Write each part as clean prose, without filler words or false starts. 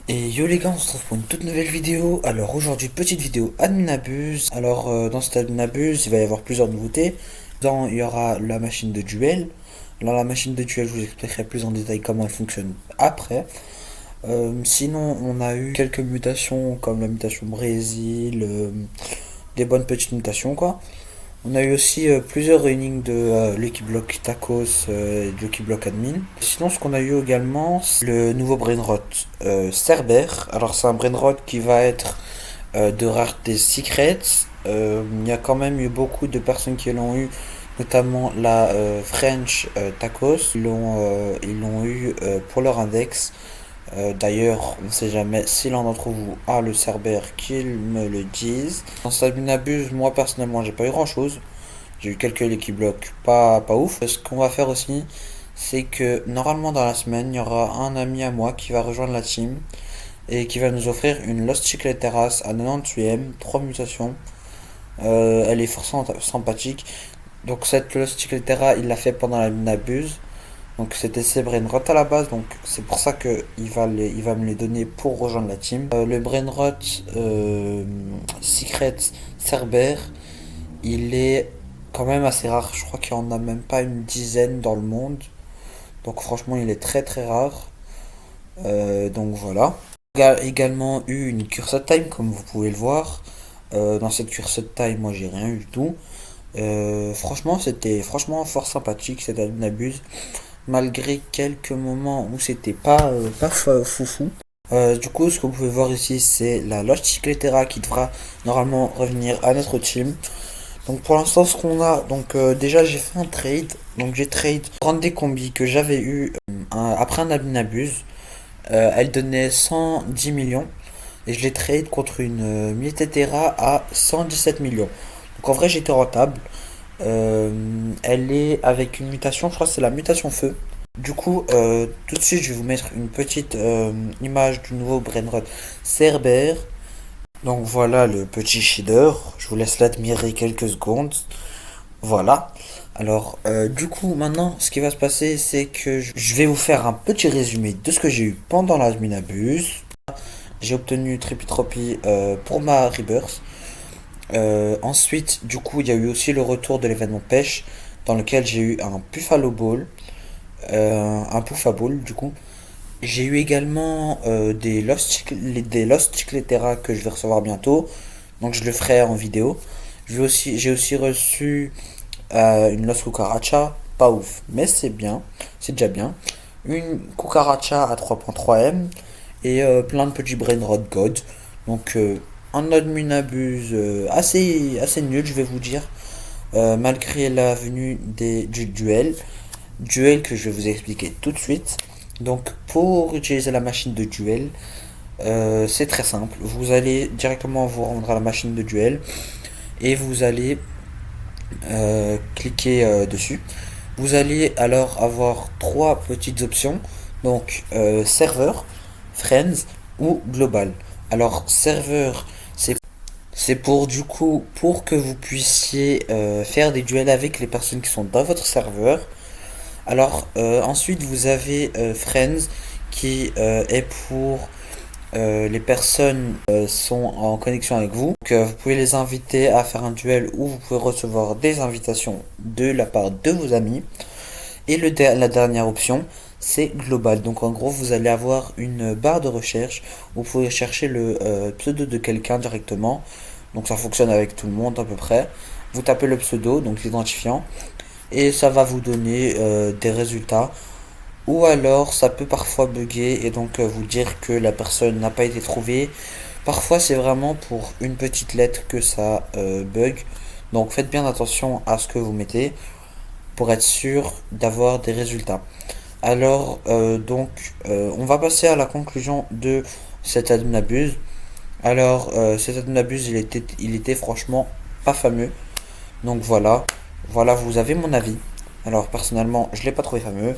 Et yo les gars, on se retrouve pour une toute nouvelle vidéo. Alors aujourd'hui, petite vidéo Adminabuse. Alors dans cette Adminabuse, il va y avoir plusieurs nouveautés. Il y aura la machine de duel. Alors la machine de duel, je vous expliquerai plus en détail comment elle fonctionne après. Sinon, on a eu quelques mutations comme la mutation Brésil, des bonnes petites mutations quoi. On a eu aussi plusieurs runnings de Lucky Block Tacos et de Lucky Block Admin. Sinon, ce qu'on a eu également, c'est le nouveau Brainrot Cerber. Alors, c'est un Brainrot qui va être de rareté Secret. Il y a quand même eu beaucoup de personnes qui l'ont eu, notamment la French Tacos. Ils l'ont eu pour leur index. D'ailleurs, on ne sait jamais si l'un d'entre vous a le Cerber, qu'ils me le disent. Dans Sabinabuse, moi personnellement, j'ai pas eu grand chose. J'ai eu quelques Lucky Blocks, pas ouf. Ce qu'on va faire aussi, c'est que normalement dans la semaine, il y aura un ami à moi qui va rejoindre la team et qui va nous offrir une Lost Chiclet Terrace à 98ème, 3 mutations. Elle est forcément sympathique. Donc cette Lost Chiclet Terra, il l'a fait pendant la Minabuse. Donc c'était ses brainrot à la base, donc c'est pour ça que il va me les donner pour rejoindre la team. Le brainrot Secret Cerber, il est quand même assez rare. Je crois qu'il n'y en a même pas une dizaine dans le monde. Donc franchement, il est très très rare. Donc voilà. Il y a également eu une cursor time, comme vous pouvez le voir. Dans cette cursor time, moi j'ai rien eu du tout. Franchement, c'était franchement fort sympathique cette abuse, malgré quelques moments où c'était pas foufou. Du coup, ce que vous pouvez voir ici, c'est la Lost Chicletera qui devra normalement revenir à notre team. Donc pour l'instant, ce qu'on a, donc déjà j'ai fait un trade. Donc j'ai trade prendre des combis que j'avais eu après un Abinabuse. Elle donnait 110 millions. Et je l'ai trade contre une Miltetera à 117 millions. Donc en vrai, j'étais rentable. Elle est avec une mutation, je crois que c'est la mutation feu. Du coup, tout de suite, je vais vous mettre une petite image du nouveau Brainrot Cerber. Donc voilà le petit shader. Je vous laisse l'admirer quelques secondes. Voilà. Alors, du coup, maintenant, ce qui va se passer, c'est que je vais vous faire un petit résumé de ce que j'ai eu pendant la Minabuse. J'ai obtenu Tripitropi pour ma Rebirth. Ensuite, du coup, il y a eu aussi le retour de l'événement pêche, dans lequel j'ai eu un Buffalo Ball, un Puffa Ball, du coup. J'ai eu également des Lost Chicletera que je vais recevoir bientôt, donc je le ferai en vidéo. J'ai aussi reçu une Lost Cucaracha, pas ouf, mais c'est bien, c'est déjà bien. Une Cucaracha à 3.3M et plein de petits Brainrot God. Donc un admin abuse assez nul, je vais vous dire, malgré la venue du duel. Duel que je vais vous expliquer tout de suite. Donc pour utiliser la machine de duel, c'est très simple. Vous allez directement vous rendre à la machine de duel et vous allez cliquer dessus. Vous allez alors avoir trois petites options. Donc serveur, friends ou global. Alors serveur, c'est pour du coup pour que vous puissiez faire des duels avec les personnes qui sont dans votre serveur. Alors ensuite vous avez Friends qui est pour les personnes sont en connexion avec vous. Donc, vous pouvez les inviter à faire un duel où vous pouvez recevoir des invitations de la part de vos amis. Et la dernière option, c'est global. Donc en gros, vous allez avoir une barre de recherche où vous pouvez chercher le pseudo de quelqu'un directement. Donc ça fonctionne avec tout le monde à peu près. Vous tapez le pseudo, donc l'identifiant, et ça va vous donner des résultats. Ou alors ça peut parfois bugger et donc vous dire que la personne n'a pas été trouvée. Parfois c'est vraiment pour une petite lettre que ça bug. Donc faites bien attention à ce que vous mettez pour être sûr d'avoir des résultats. Alors on va passer à la conclusion de cet admin. Alors cet admin, il était franchement pas fameux. Donc voilà, vous avez mon avis. Alors personnellement, je l'ai pas trouvé fameux.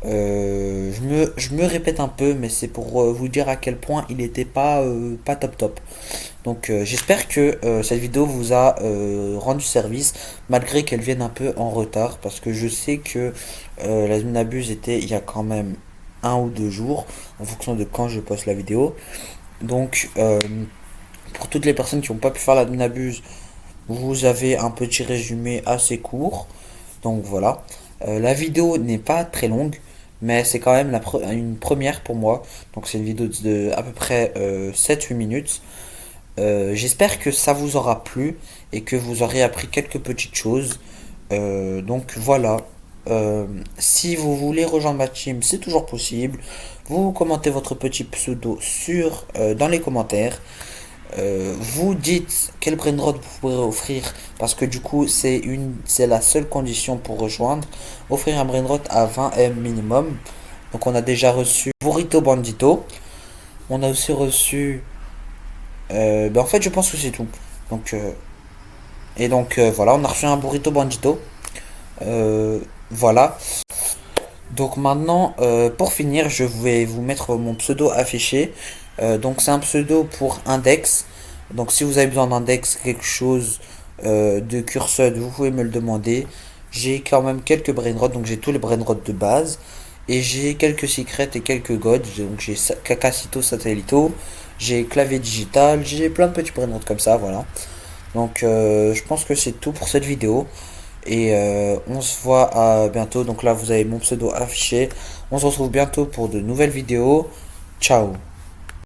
Je me répète un peu, mais c'est pour vous dire à quel point il était pas top top. Donc j'espère que cette vidéo vous a rendu service, malgré qu'elle vienne un peu en retard, parce que je sais que la Minabuse était il y a quand même un ou deux jours en fonction de quand je poste la vidéo. Donc pour toutes les personnes qui n'ont pas pu faire la Nabuse, vous avez un petit résumé assez court. Donc voilà. La vidéo n'est pas très longue, mais c'est quand même une première pour moi. Donc c'est une vidéo de à peu près 7-8 minutes. J'espère que ça vous aura plu et que vous aurez appris quelques petites choses. Donc voilà. Si vous voulez rejoindre ma team, c'est toujours possible. Vous commentez votre petit pseudo dans les commentaires. Vous dites quel brainrot vous pourrez offrir parce que du coup c'est la seule condition pour rejoindre. Offrir un brainrot à 20 M minimum. Donc on a déjà reçu Burrito Bandito. On a aussi reçu en fait je pense que c'est tout. Donc voilà, on a reçu un Burrito Bandito. Voilà. Donc maintenant, pour finir, je vais vous mettre mon pseudo affiché. Donc c'est un pseudo pour index. Donc si vous avez besoin d'index, quelque chose de curseur, vous pouvez me le demander. J'ai quand même quelques brainrots, donc j'ai tous les brainrots de base. Et j'ai quelques secrets et quelques gods. Donc j'ai Cacacito Satellito, j'ai clavier digital, j'ai plein de petits brainrots comme ça, voilà. Donc je pense que c'est tout pour cette vidéo. Et on se voit à bientôt. Donc là, vous avez mon pseudo affiché. On se retrouve bientôt pour de nouvelles vidéos. Ciao.